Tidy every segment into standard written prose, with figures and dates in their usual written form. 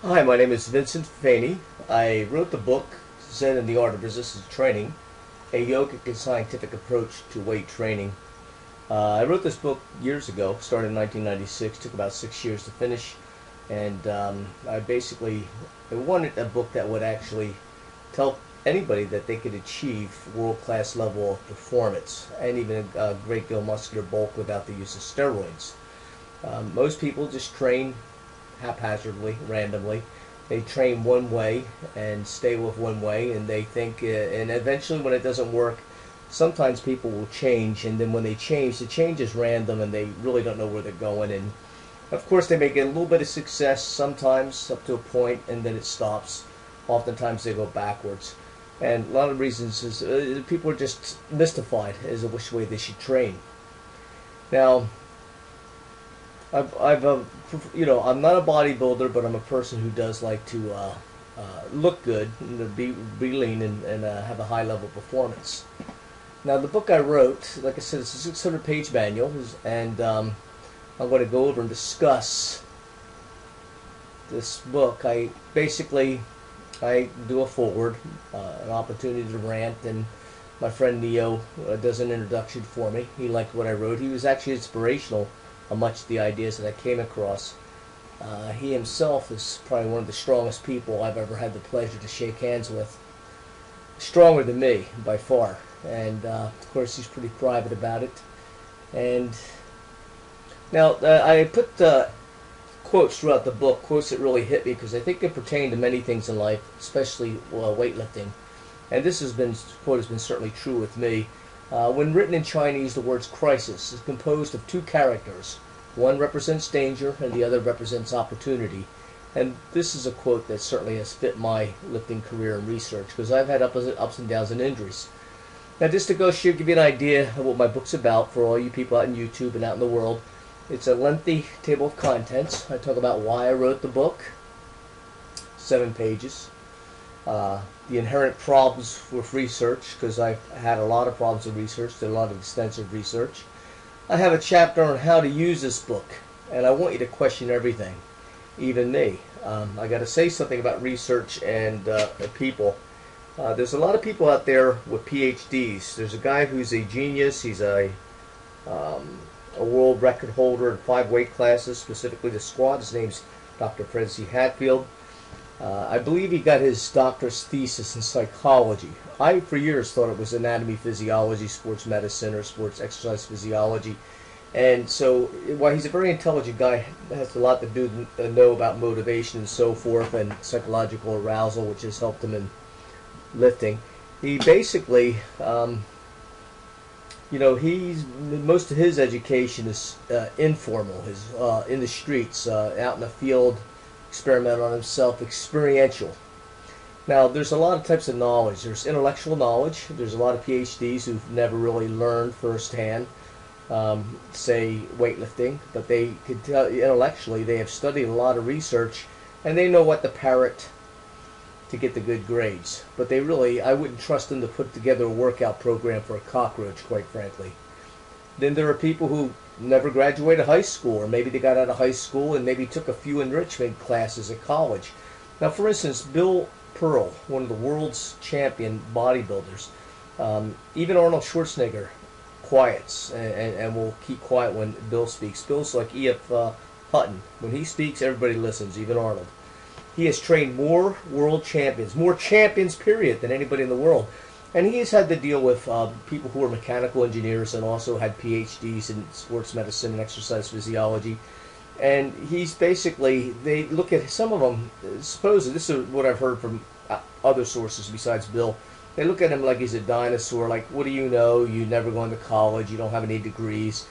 Hi, my name is Vincent Faney. I wrote the book Zen and the Art of Resistance Training, a yogic and scientific approach to weight training. I wrote this book years ago, started in 1996, took about 6 years to finish, and I wanted a book that would actually tell anybody that they could achieve world-class level of performance and even a great deal of muscular bulk without the use of steroids. Most people just train haphazardly, randomly. They train one way and stay with one way, and they think, and eventually when it doesn't work, sometimes people will change, and then when they change, the change is random and they really don't know where they're going. And of course, they may get a little bit of success sometimes up to a point, and then it stops. Oftentimes they go backwards. And a lot of reasons is people are just mystified as to which way they should train. Now, I'm not a bodybuilder, but I'm a person who does like to look good, be lean, and have a high level performance. Now, the book I wrote, like I said, it's a 600-page manual, and I'm going to go over and discuss this book. I do a foreword, an opportunity to rant, and my friend Neo does an introduction for me. He liked what I wrote. He was actually inspirational on much of the ideas that I came across. He himself is probably one of the strongest people I've ever had the pleasure to shake hands with. Stronger than me, by far. And of course, he's pretty private about it. And now, I put quotes throughout the book, quotes that really hit me, because I think they pertain to many things in life, especially weightlifting. And quote has been certainly true with me. When written in Chinese, the words crisis is composed of two characters. One represents danger and the other represents opportunity. And this is a quote that certainly has fit my lifting career and research, because I've had ups and downs and injuries. Now, just to give you an idea of what my book's about for all you people out in YouTube and out in the world, it's a lengthy table of contents. I talk about why I wrote the book, 7 pages. The inherent problems with research, because I've had a lot of problems with research, did a lot of extensive research. I have a chapter on how to use this book, and I want you to question everything, even me. I got to say something about research and people. There's a lot of people out there with PhDs. There's a guy who's a genius. He's a world record holder in 5 weight classes, specifically the squat. His name's Dr. Fred C. Hatfield. I believe he got his doctor's thesis in psychology. I, for years, thought it was anatomy, physiology, sports medicine, or sports exercise physiology. And so, while he's a very intelligent guy, has a lot to know about motivation and so forth, and psychological arousal, which has helped him in lifting. He basically, most of his education is informal. His in the streets, out in the field, experiment on himself, experiential. Now, there's a lot of types of knowledge. There's intellectual knowledge. There's a lot of PhDs who've never really learned firsthand, say, weightlifting, but they could tell intellectually they have studied a lot of research, and they know what to parrot to get the good grades. But I wouldn't trust them to put together a workout program for a cockroach, quite frankly. Then there are people who never graduated high school, or maybe they got out of high school and maybe took a few enrichment classes at college. Now, for instance, Bill Pearl, one of the world's champion bodybuilders, even Arnold Schwarzenegger quiets and will keep quiet when Bill speaks. Bill's like E.F. Hutton. When he speaks, everybody listens, even Arnold. He has trained more world champions, more champions, period, than anybody in the world. And he has had to deal with people who are mechanical engineers and also had PhDs in sports medicine and exercise physiology. And he's basically, they look at some of them, supposedly, this is what I've heard from other sources besides Bill, they look at him like he's a dinosaur, like, what do you know? You never gone to college, you don't have any degrees.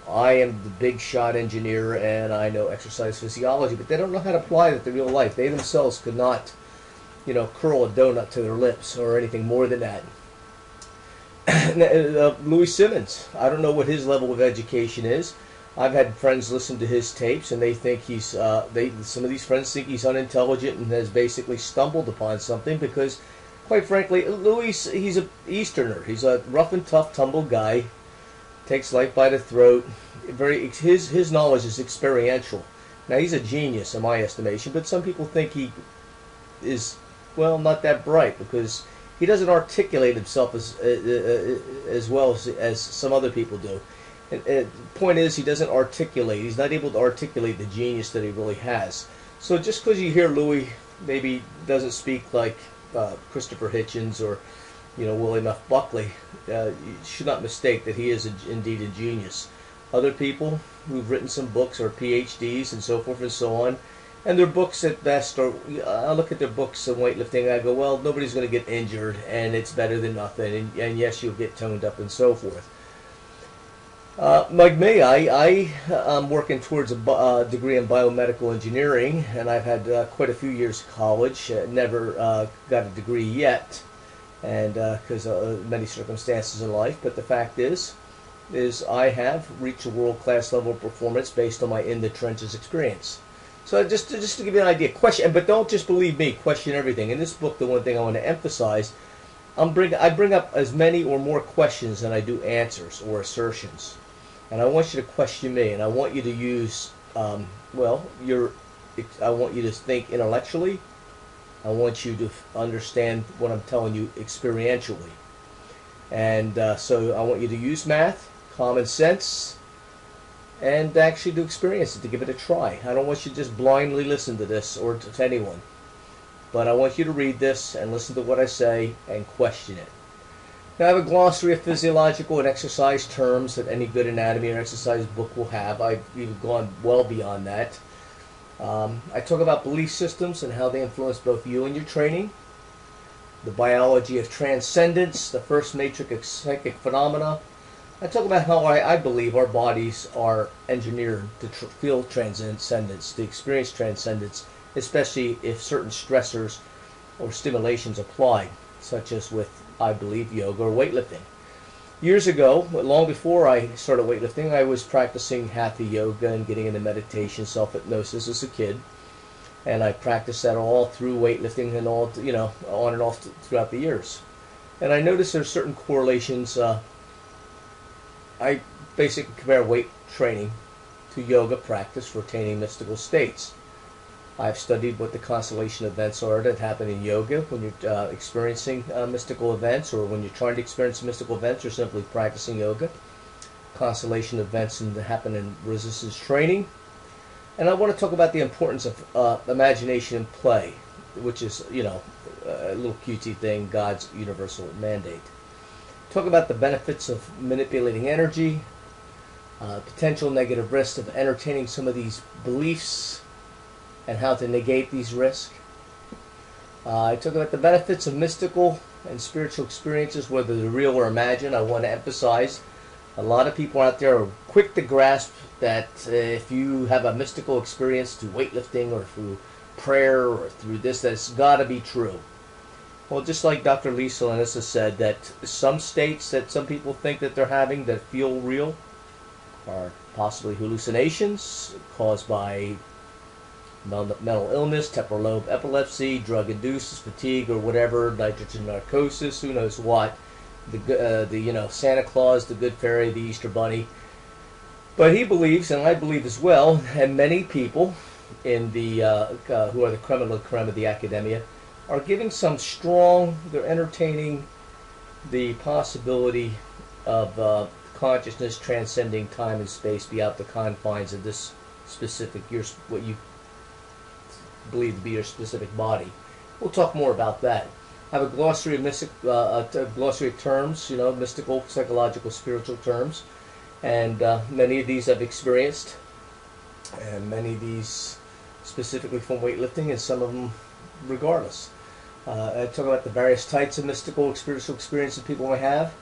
I am the big shot engineer and I know exercise physiology, but they don't know how to apply that to real life. They themselves could not curl a donut to their lips or anything more than that. Louis Simmons, I don't know what his level of education is. I've had friends listen to his tapes, and they think some of these friends think he's unintelligent and has basically stumbled upon something because, quite frankly, Louis, he's an Easterner. He's a rough and tough, tumble guy, takes life by the throat. His knowledge is experiential. Now, he's a genius in my estimation, but some people think he is, well, not that bright because he doesn't articulate himself as well as some other people do. And the point is, he doesn't articulate. He's not able to articulate the genius that he really has. So just because you hear Louis maybe doesn't speak like Christopher Hitchens or William F. Buckley, you should not mistake that he is indeed a genius. Other people who've written some books or PhDs and so forth and so on, and their books at best are, I look at their books on weightlifting and I go, well, nobody's going to get injured and it's better than nothing, and yes, you'll get toned up and so forth. Like me, I'm working towards a degree in biomedical engineering, and I've had quite a few years of college. Never got a degree yet, and because of many circumstances in life. But the fact is I have reached a world-class level of performance based on my in-the-trenches experience. So just to give you an idea, question, but don't just believe me. Question everything. In this book, the one thing I want to emphasize, I bring up as many or more questions than I do answers or assertions. And I want you to question me, and I want you to use, I want you to think intellectually. I want you to understand what I'm telling you experientially. And so I want you to use math, common sense, and actually to experience it, to give it a try. I don't want you to just blindly listen to this or to anyone. But I want you to read this and listen to what I say and question it. Now, I have a glossary of physiological and exercise terms that any good anatomy or exercise book will have. I've even gone well beyond that. I talk about belief systems and how they influence both you and your training. The biology of transcendence, the first matrix of psychic phenomena. I talk about how I believe our bodies are engineered to feel transcendence, to experience transcendence, especially if certain stressors or stimulations apply, such as with, I believe, yoga or weightlifting. Years ago, long before I started weightlifting, I was practicing hatha yoga and getting into meditation, self-hypnosis as a kid. And I practiced that all through weightlifting and all, on and off throughout the years. And I noticed there's certain correlations. I basically compare weight training to yoga practice for attaining mystical states. I've studied what the constellation events are that happen in yoga when you're experiencing mystical events, or when you're trying to experience mystical events, or simply practicing yoga. Constellation events that happen in resistance training. And I want to talk about the importance of imagination and play, which is, a little cutesy thing, God's universal mandate. Talk about the benefits of manipulating energy, potential negative risks of entertaining some of these beliefs, and how to negate these risks. I talk about the benefits of mystical and spiritual experiences, whether they're real or imagined. I want to emphasize a lot of people out there are quick to grasp that if you have a mystical experience through weightlifting or through prayer or through this, that it's got to be true. Well, just like Dr. Lee Salinas has said, that some states that some people think that they're having that feel real are possibly hallucinations caused by mental illness, temporal lobe epilepsy, drug-induced fatigue, or whatever, nitrogen narcosis, who knows what. The Santa Claus, the Good Fairy, the Easter Bunny. But he believes, and I believe as well, and many people in the who are the creme de la creme of the academia, are giving some strong. They're entertaining the possibility of consciousness transcending time and space beyond the confines of this specific what you believe to be your specific body. We'll talk more about that. I have a glossary of glossary of terms, mystical, psychological, spiritual terms, and many of these I've experienced, and many of these specifically from weightlifting, and some of them regardless. I talk about the various types of mystical, spiritual experiences people may have.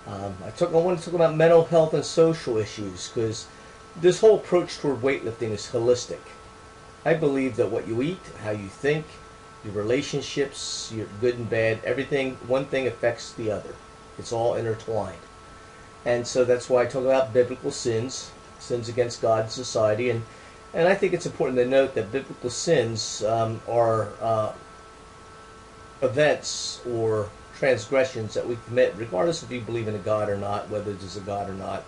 I want to talk about mental health and social issues, because this whole approach toward weightlifting is holistic. I believe that what you eat, how you think, your relationships, your good and bad, everything, one thing affects the other. It's all intertwined. And so that's why I talk about biblical sins against God and society. And I think it's important to note that biblical sins are events or transgressions that we commit, regardless if you believe in a God or not, whether there's a God or not.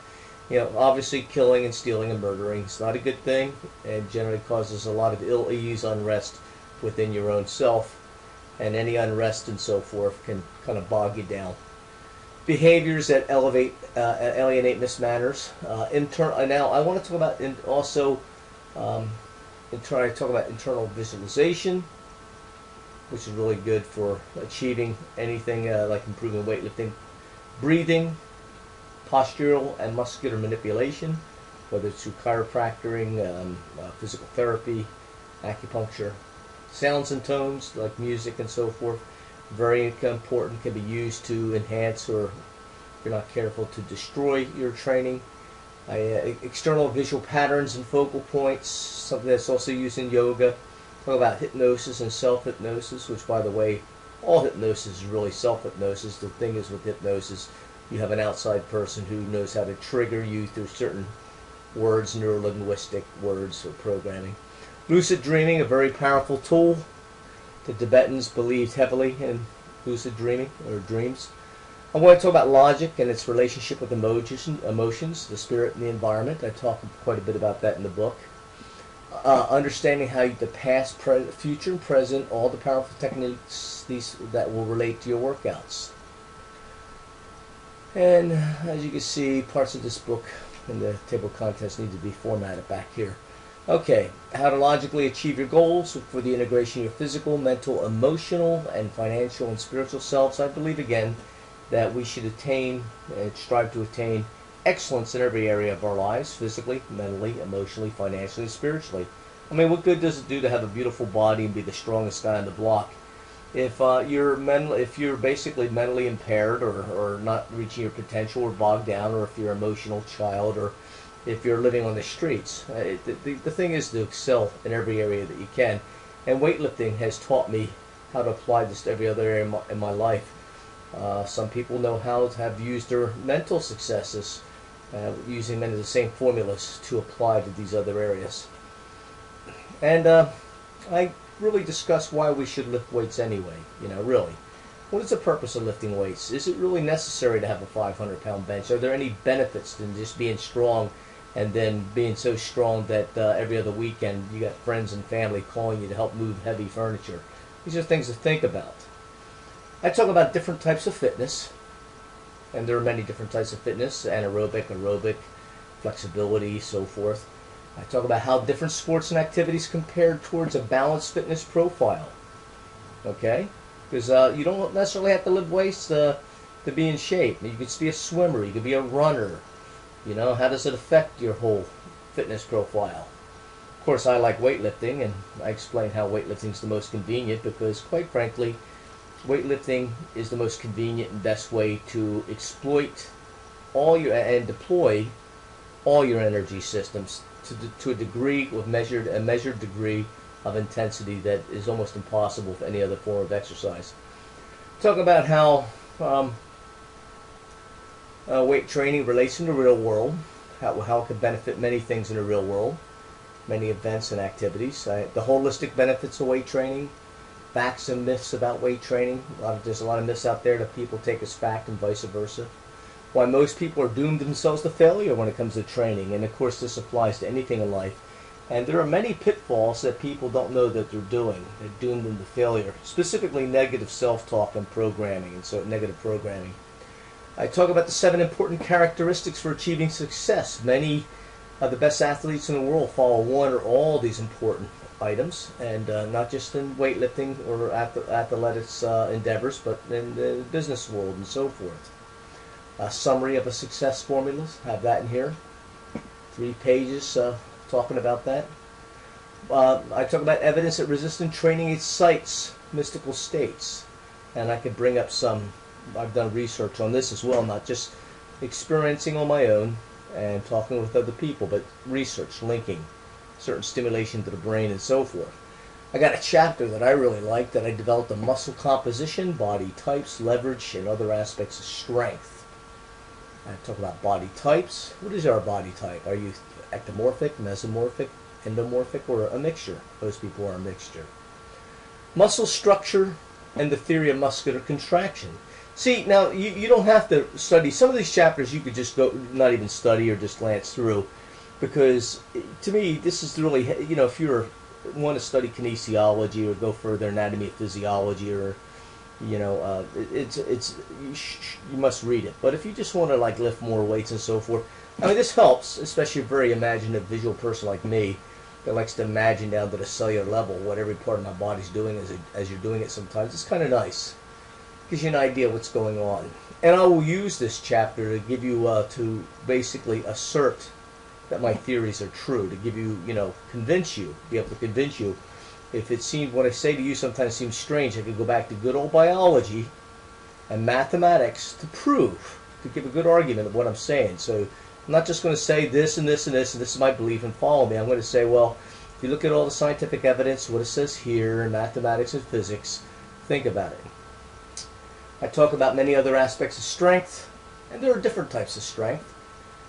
You know, obviously killing and stealing and murdering is not a good thing, and generally causes a lot of ill ease, unrest within your own self, and any unrest and so forth can kind of bog you down. Behaviors that alienate mismanners. Now I want to talk about try to talk about internal visualization, which is really good for achieving anything like improving weightlifting. Breathing, postural and muscular manipulation, whether it's through chiropractic, physical therapy, acupuncture. Sounds and tones like music and so forth, very important, can be used to enhance, or if you're not careful, to destroy your training. External visual patterns and focal points, something that's also used in yoga. Talk about hypnosis and self-hypnosis, which, by the way, all hypnosis is really self-hypnosis. The thing is, with hypnosis, you have an outside person who knows how to trigger you through certain words, neuro-linguistic words or programming. Lucid dreaming, a very powerful tool. The Tibetans believed heavily in lucid dreaming, or dreams. I want to talk about logic and its relationship with emotions, the spirit, and the environment. I talk quite a bit about that in the book. Understanding how the past, future, and present, all the powerful techniques that will relate to your workouts. And as you can see, parts of this book in the table of contents need to be formatted back here. Okay, how to logically achieve your goals for the integration of your physical, mental, emotional, and financial and spiritual selves. I believe, again, that we should attain and strive to attain excellence in every area of our lives, physically, mentally, emotionally, financially, and spiritually. I mean, what good does it do to have a beautiful body and be the strongest guy on the block if you're basically mentally impaired, or not reaching your potential, or bogged down, or if you're an emotional child, or if you're living on the streets? The thing is to excel in every area that you can, and weightlifting has taught me how to apply this to every other area in my life. Some people know how to have used their mental successes, using many of the same formulas to apply to these other areas. And I really discuss why we should lift weights anyway. You know, really, what is the purpose of lifting weights? Is it really necessary to have a 500-pound bench? Are there any benefits than just being strong, and then being so strong that every other weekend you got friends and family calling you to help move heavy furniture? These are things to think about. I talk about different types of fitness, and there are many different types of fitness: anaerobic, aerobic, flexibility, so forth. I talk about how different sports and activities compare towards a balanced fitness profile. Okay? Because you don't necessarily have to lift weights to be in shape. You could be a swimmer, you could be a runner. You know, how does it affect your whole fitness profile? Of course, I like weightlifting, and I explain how weightlifting is the most convenient, because, quite frankly, weightlifting is the most convenient and best way to exploit and deploy all your energy systems to a degree, with a measured degree of intensity that is almost impossible for any other form of exercise. Talk about how weight training relates in the real world, how it could benefit many things in the real world, many events and activities. The holistic benefits of weight training, facts and myths about weight training. There's a lot of myths out there that people take as fact and vice versa. Why most people are doomed themselves to failure when it comes to training, and of course this applies to anything in life. And there are many pitfalls that people don't know that they're doing. They're doomed them to failure, specifically negative self-talk and programming, and so negative programming. I talk about the 7 important characteristics for achieving success. Many of the best athletes in the world follow one or all these important items, and not just in weightlifting or athletics endeavors, but in the business world and so forth. A summary of a success formulas, have that in here. 3 pages talking about that. I talk about evidence that resistant training excites mystical states, and I could bring up some. I've done research on this as well, not just experiencing on my own and talking with other people, but research linking certain stimulation to the brain and so forth. I got a chapter that I really like, that I developed a muscle composition, body types, leverage, and other aspects of strength. I talk about body types. What is our body type? Are you ectomorphic, mesomorphic, endomorphic, or a mixture? Most people are a mixture. Muscle structure and the theory of muscular contraction. See, now you don't have to study some of these chapters. You could just go, not even study or just glance through, because to me this is really, if you want to study kinesiology or go further, anatomy of physiology, or it's you must read it. But if you just want to like lift more weights and so forth, I mean, this helps, especially a very imaginative, visual person like me that likes to imagine down to the cellular level what every part of my body's doing as you're doing it. Sometimes it's kind of nice, gives you an idea what's going on. And I will use this chapter to give you to basically assert that my theories are true, to give you, convince you, be able to convince you. If it seems, what I say to you sometimes seems strange, I could go back to good old biology and mathematics to prove, to give a good argument of what I'm saying. So I'm not just going to say this and this and this, and this is my belief and follow me. I'm going to say, well, if you look at all the scientific evidence, what it says here in mathematics and physics, think about it. I talk about many other aspects of strength, and there are different types of strength.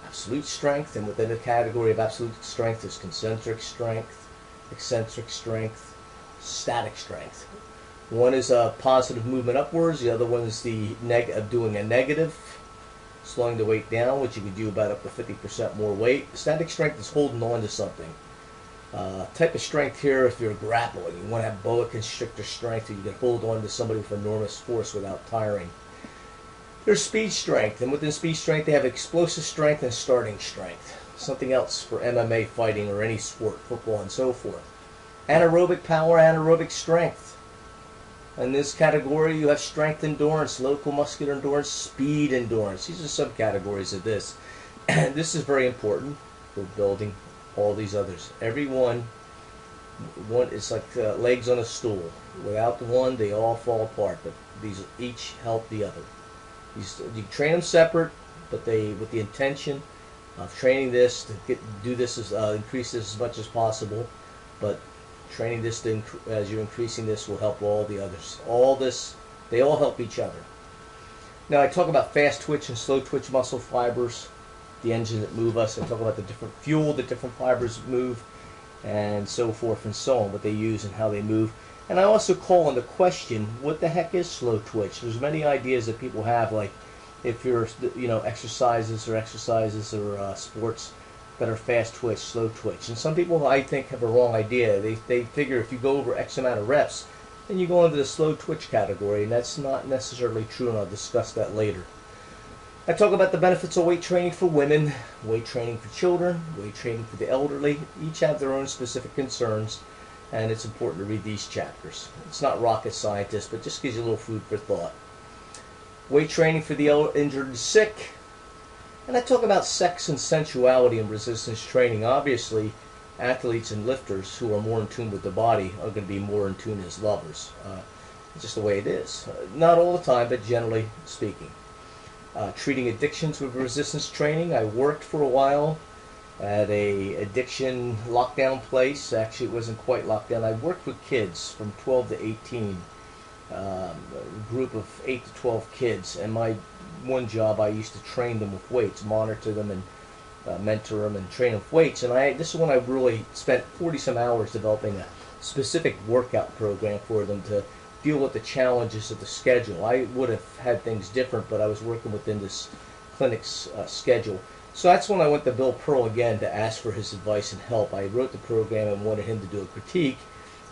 Absolute strength, and within the category of absolute strength is concentric strength, eccentric strength, static strength. One is a positive movement upwards, the other one is the doing a negative, slowing the weight down, which you can do about up to 50% more weight. Static strength is holding on to something. Type of strength here, if you're grappling, you want to have boa constrictor strength, so you can hold on to somebody with enormous force without tiring. There's speed strength, and within speed strength they have explosive strength and starting strength. Something else for MMA fighting or any sport, football and so forth. Anaerobic power, anaerobic strength. In this category you have strength endurance, local muscular endurance, speed endurance. These are subcategories of this. And this is very important for building all these others. Every one is like legs on a stool. Without the one, they all fall apart, but these each help the other. You train them separate, but they with the intention of training this to increase this as much as possible. But training this as you're increasing this will help all the others. All this, they all help each other. Now I talk about fast twitch and slow twitch muscle fibers, the engine that move us. I talk about the different fuel that different fibers move, and so forth and so on, what they use and how they move. And I also call into question, what the heck is slow twitch? There's many ideas that people have, like if you're, exercises or sports that are fast twitch, slow twitch. And some people, I think, have a wrong idea. They figure if you go over X amount of reps, then you go into the slow twitch category, and that's not necessarily true, and I'll discuss that later. I talk about the benefits of weight training for women, weight training for children, weight training for the elderly. Each have their own specific concerns, and it's important to read these chapters. It's not rocket scientist, but just gives you a little food for thought. Weight training for the injured and sick. And I talk about sex and sensuality and resistance training. Obviously, athletes and lifters who are more in tune with the body are going to be more in tune as lovers. It's just the way it is. Not all the time, but generally speaking. Treating addictions with resistance training. I worked for a while at a addiction lockdown place. Actually, it wasn't quite lockdown. I worked with kids from 12 to 18, a group of 8 to 12 kids, and my one job, I used to train them with weights, monitor them and mentor them and train them with weights. And this is when I really spent 40 some hours developing a specific workout program for them to deal with the challenges of the schedule. I would have had things different, but I was working within this clinic's schedule. So that's when I went to Bill Pearl again to ask for his advice and help. I wrote the program and wanted him to do a critique,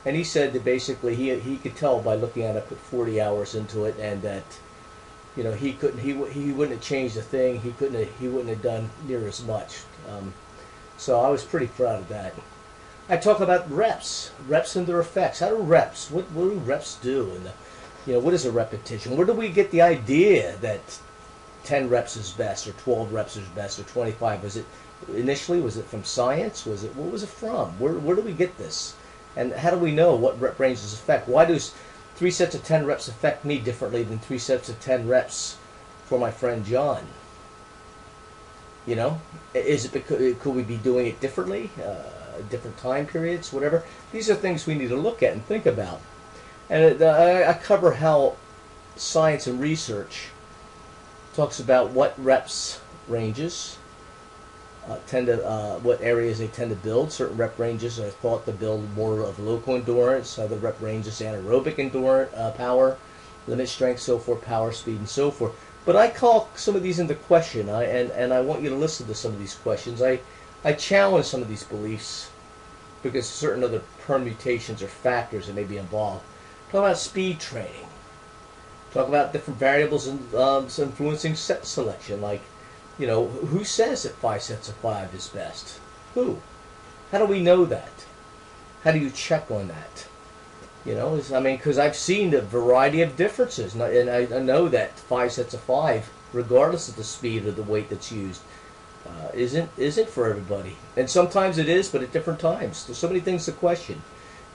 and he said that basically he could tell by looking at it, I put 40 hours into it, and that he wouldn't have changed a thing. He wouldn't have done near as much. So I was pretty proud of that. I talk about reps and their effects. How do reps? What do reps do? And what is a repetition? Where do we get the idea that 10 reps is best, or 12 reps is best, or 25? Was it from science? What was it from? Where do we get this? And how do we know what rep ranges affect? Why does 3 sets of 10 reps affect me differently than 3 sets of 10 reps for my friend John? Is it because could we be doing it differently? Different time periods, whatever. These are things we need to look at and think about. And I cover how science and research talks about what reps ranges what areas they tend to build. Certain rep ranges are thought to build more of local endurance. Other rep ranges anaerobic endurance power. limit strength, so forth, power, speed, and so forth. But I call some of these into question, and I want you to listen to some of these questions. I challenge some of these beliefs because certain other permutations or factors that may be involved. Talk about speed training. Talk about different variables influencing set selection, like, you know, who says that 5 sets of 5 is best? Who? How do we know that? How do you check on that? You know, I mean, because I've seen a variety of differences, and I know that 5 sets of 5, regardless of the speed or the weight that's used, isn't for everybody. And sometimes it is, but at different times. There's so many things to question.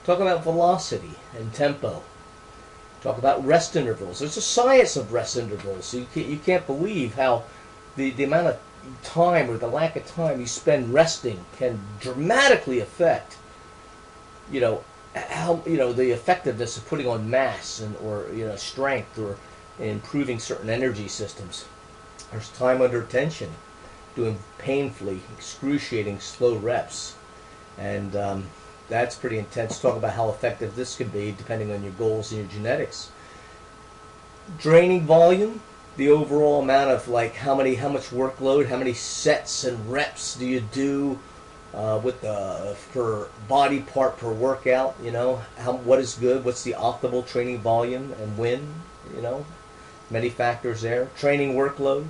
Talk about velocity and tempo. Talk about rest intervals. There's a science of rest intervals. So you can't believe how the amount of time or the lack of time you spend resting can dramatically affect, you know, how, you know, the effectiveness of putting on mass or you know, strength, or improving certain energy systems. There's time under tension, doing painfully excruciating slow reps, and that's pretty intense. Talk about how effective this can be depending on your goals and your genetics. Draining volume, the overall amount of, like, how much workload, how many sets and reps do you do with the per body part per workout, you know, what is good, what's the optimal training volume, and when, you know, many factors there. Training workload,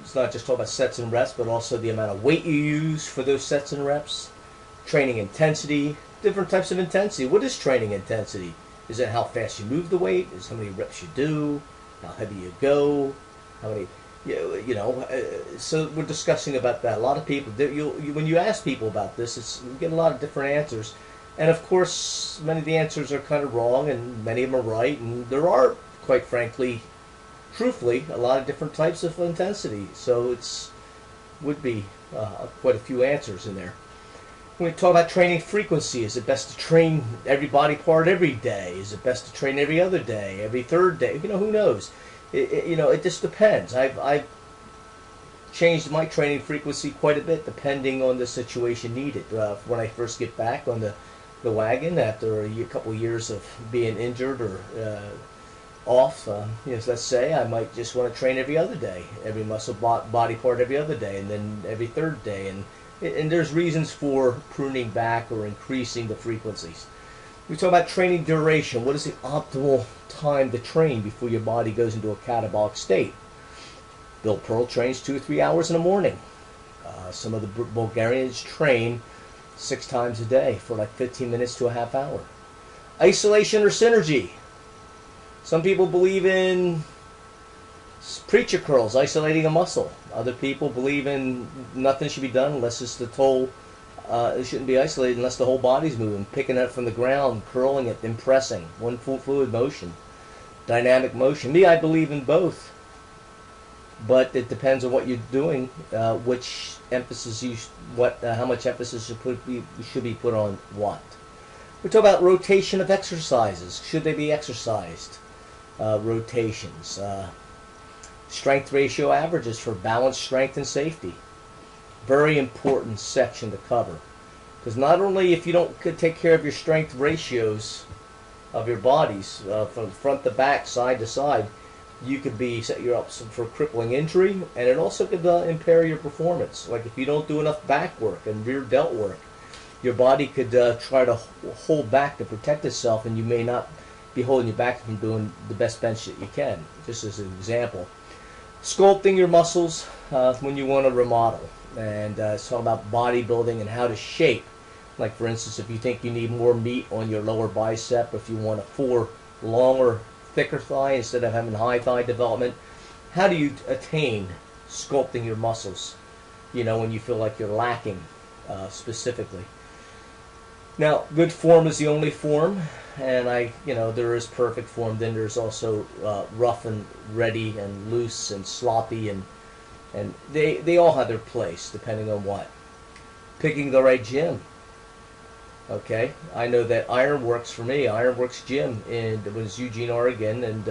it's not just talking about sets and reps, but also the amount of weight you use for those sets and reps. Training intensity, different types of intensity. What is training intensity? Is it how fast you move the weight? Is it how many reps you do? How heavy you go? How many, you know, so we're discussing about that. A lot of people, when you ask people about this, you get a lot of different answers. And of course, many of the answers are kind of wrong, and many of them are right. And there are, quite frankly, truthfully, a lot of different types of intensity. So would be quite a few answers in there. When we talk about training frequency, is it best to train every body part every day? Is it best to train every other day, every third day? You know, who knows? You know, it just depends. I've changed my training frequency quite a bit depending on the situation needed. When I first get back on the wagon after a couple of years of being injured or off, you know, let's say I might just want to train every other day, every muscle body part every other day, and then every third day, and there's reasons for pruning back or increasing the frequencies. We talk about training duration. What is the optimal time to train before your body goes into a catabolic state? Bill Pearl trains 2 or 3 hours in the morning. Some of the Bulgarians train 6 times a day for like 15 minutes to a half hour. Isolation or synergy. Some people believe in preacher curls, isolating a muscle. Other people believe in nothing should be done unless it's the whole, it shouldn't be isolated unless the whole body's moving, picking it up from the ground, curling it, then pressing. One full fluid motion. Dynamic motion. Me, I believe in both. But it depends on what you're doing, which emphasis how much emphasis should be put on what. We talk about rotation of exercises. Should they be exercised? Rotations. Strength ratio averages for balance, strength, and safety. Very important section to cover. Because not only if you don't take care of your strength ratios of your bodies, from front to back, side to side, you could be set you up for crippling injury, and it also could impair your performance. Like if you don't do enough back work and rear delt work, your body could try to hold back to protect itself, and you may not be holding you back from doing the best bench that you can, just as an example. Sculpting your muscles when you want to remodel, and it's all about bodybuilding and how to shape. Like for instance, if you think you need more meat on your lower bicep, if you want a fuller, longer, thicker thigh instead of having high thigh development, how do you attain sculpting your muscles, you know, when you feel like you're lacking specifically? Now, good form is the only form, and there is perfect form. Then there's also rough and ready and loose and sloppy, and they all have their place depending on what. Picking the right gym. Okay, I know that Ironworks for me, Ironworks Gym, and it was Eugene, Oregon, and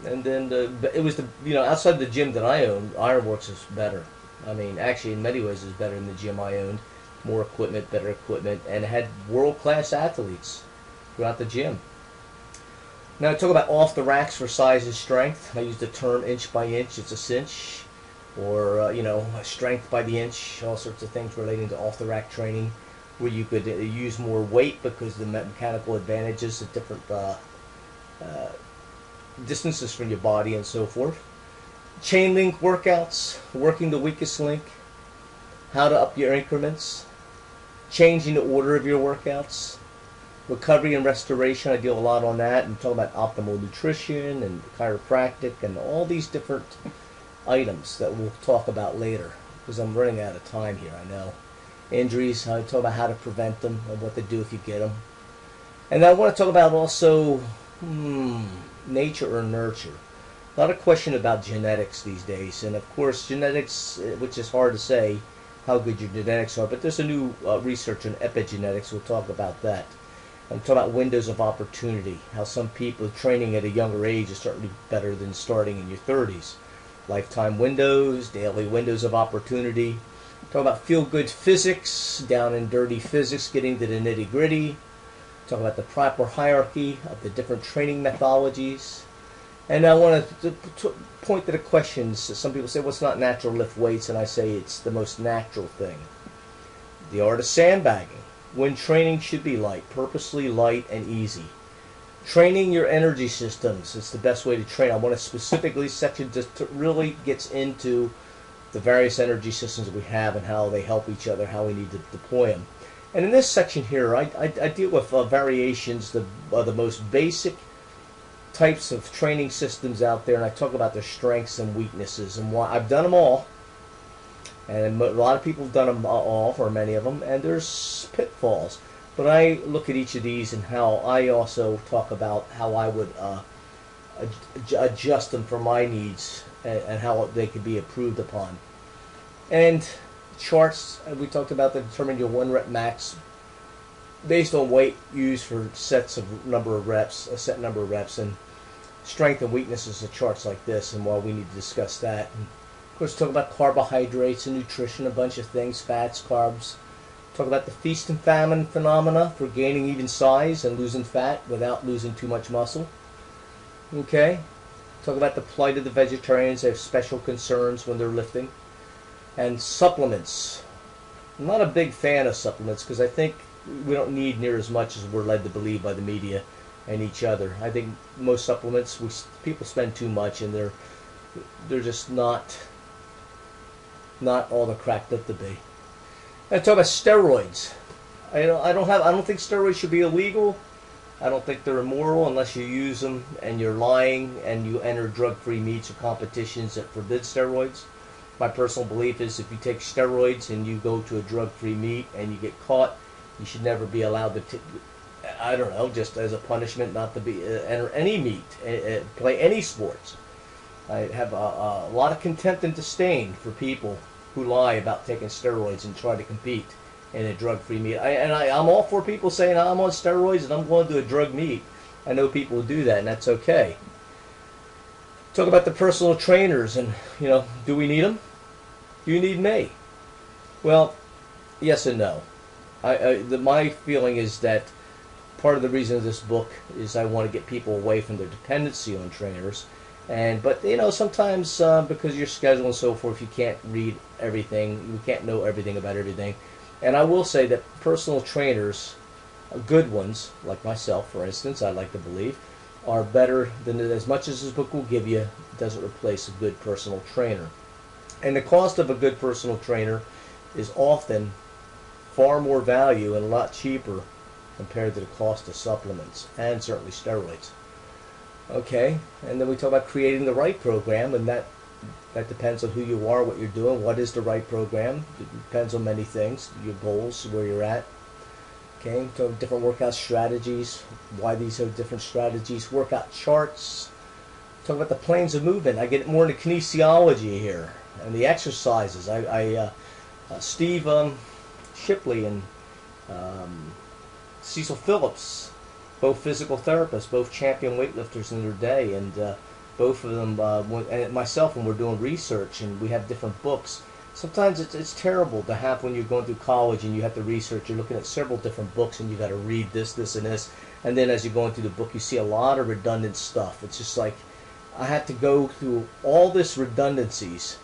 then it was outside the gym that I owned, Ironworks is better. I mean, actually, in many ways, it's better than the gym I owned. More equipment, better equipment, and had world-class athletes throughout the gym. Now I talk about off the racks for size and strength. I use the term inch by inch. It's a cinch, or strength by the inch. All sorts of things relating to off the rack training, where you could use more weight because the mechanical advantages of different distances from your body and so forth. Chain link workouts, working the weakest link, how to up your increments, changing the order of your workouts, recovery and restoration. I deal a lot on that, and talk about optimal nutrition and chiropractic and all these different items that we'll talk about later, because I'm running out of time here, I know. Injuries, I talk about how to prevent them and what to do if you get them. And I want to talk about also nature or nurture. A lot of question about genetics these days, and of course genetics, which is hard to say how good your genetics are, but there's a new research on epigenetics. We'll talk about that. I'm talking about windows of opportunity, how some people training at a younger age is certainly better than starting in your 30s. Lifetime windows, daily windows of opportunity. Talk about feel-good physics, down and dirty physics, getting to the nitty-gritty. Talk about the proper hierarchy of the different training methodologies. And I want to point to the questions. Some people say, well, it's not natural to lift weights, and I say it's the most natural thing. The art of sandbagging. When training should be light, purposely light and easy. Training your energy systems. It's the best way to train. I want to specifically section just really gets into the various energy systems that we have and how they help each other, how we need to deploy them. And in this section here, I deal with variations, the most basic types of training systems out there, and I talk about their strengths and weaknesses and why. I've done them all, and a lot of people have done them all, or many of them, and there's pitfalls. But I look at each of these and how I also talk about how I would adjust them for my needs and how they could be improved upon. And charts, we talked about that determine your 1 rep max based on weight used for sets of number of reps, a set number of reps, and strength and weaknesses of charts like this, and why we need to discuss that. And of course, talk about carbohydrates and nutrition, a bunch of things, fats, carbs. Talk about the feast and famine phenomena for gaining even size and losing fat without losing too much muscle. Okay. Talk about the plight of the vegetarians. They have special concerns when they're lifting. And supplements. I'm not a big fan of supplements because I think we don't need near as much as we're led to believe by the media and each other. I think most supplements, people spend too much, and they're just not all they're cracked up to be. I talk about steroids. I don't think steroids should be illegal. I don't think they're immoral unless you use them and you're lying and you enter drug-free meets or competitions that forbid steroids. My personal belief is if you take steroids and you go to a drug-free meet and you get caught, you should never be allowed to, I don't know, just as a punishment not to be enter any meet, play any sports. I have a lot of contempt and disdain for people who lie about taking steroids and try to compete in a drug-free meet. I'm all for people saying I'm on steroids and I'm going to a drug meet. I know people who do that, and that's okay. Talk about the personal trainers, and do we need them? Do you need me? Well, yes and no. My feeling is that part of the reason of this book is I want to get people away from their dependency on trainers. But sometimes because of your schedule and so forth, you can't read everything. You can't know everything about everything. And I will say that personal trainers, good ones, like myself, for instance, I like to believe, are better than, as much as this book will give you, doesn't replace a good personal trainer. And the cost of a good personal trainer is often far more value and a lot cheaper compared to the cost of supplements and certainly steroids. Okay, and then we talk about creating the right program, and that depends on who you are, what you're doing, what is the right program. It depends on many things, your goals, where you're at. Okay, talk different workout strategies, why these are different strategies, workout charts. Talk about the planes of movement. I get more into kinesiology here and the exercises. Steve Shipley and Cecil Phillips, both physical therapists, both champion weightlifters in their day, and both of them, and myself, when we're doing research, and we have different books, Sometimes it's terrible to have when you're going through college and you have to research. You're looking at several different books and you got to read this, this, and this. And then as you're going through the book, you see a lot of redundant stuff. It's just like I had to go through all this redundancies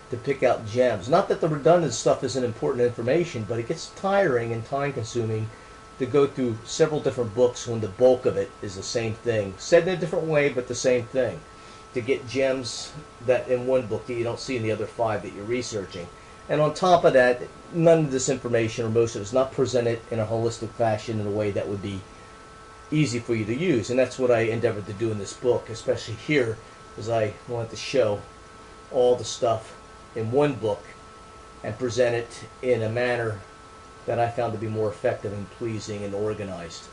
to pick out gems. Not that the redundant stuff isn't important information, but it gets tiring and time consuming to go through several different books when the bulk of it is the same thing. Said in a different way, but the same thing. To get gems that in one book that you don't see in the other 5 that you're researching. And on top of that, none of this information, or most of it, is not presented in a holistic fashion in a way that would be easy for you to use. And that's what I endeavored to do in this book, especially here, because I wanted to show all the stuff in one book and present it in a manner that I found to be more effective and pleasing and organized.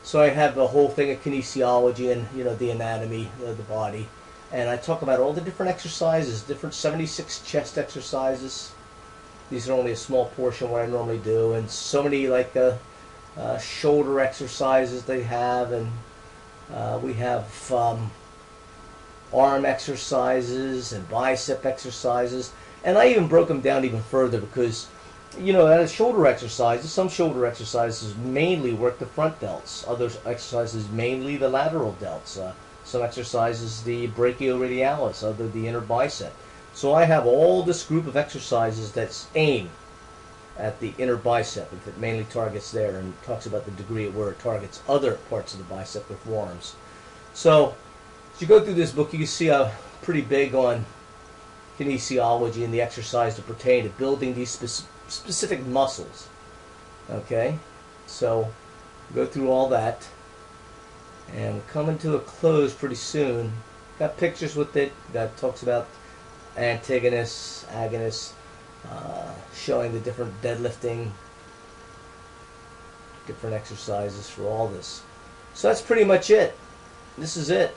So I have the whole thing of kinesiology and, you know, the anatomy of the body. And I talk about all the different exercises, different 76 chest exercises. These are only a small portion of what I normally do. And so many like shoulder exercises they have. And we have arm exercises and bicep exercises. And I even broke them down even further because, you know, as shoulder exercises, some shoulder exercises mainly work the front delts. Other exercises mainly the lateral delts. Some exercises the brachioradialis, other the inner bicep. So I have all this group of exercises that's aimed at the inner bicep. It mainly targets there and talks about the degree where it targets other parts of the bicep or forearms. So as you go through this book, you can see I'm pretty big on kinesiology and the exercise that pertain to building these specific muscles. Okay, so go through all that. And we're coming to a close pretty soon. Got pictures with it that talks about antagonists, agonists, showing the different deadlifting, different exercises for all this. So that's pretty much it. This is it,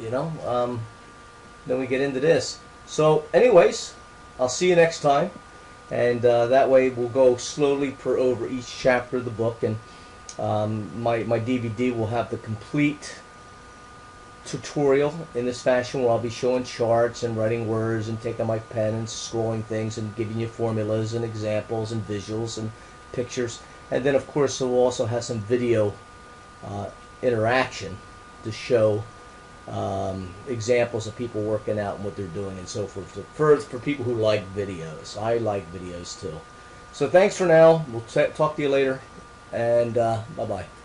you know. Then we get into this. So anyways, I'll see you next time. And that way we'll go slowly over each chapter of the book. And my DVD will have the complete tutorial in this fashion where I'll be showing charts and writing words and taking my pen and scrolling things and giving you formulas and examples and visuals and pictures. And then of course it will also have some video interaction to show examples of people working out and what they're doing and so forth. So for people who like videos. I like videos too. So thanks for now. We'll talk to you later. And bye-bye.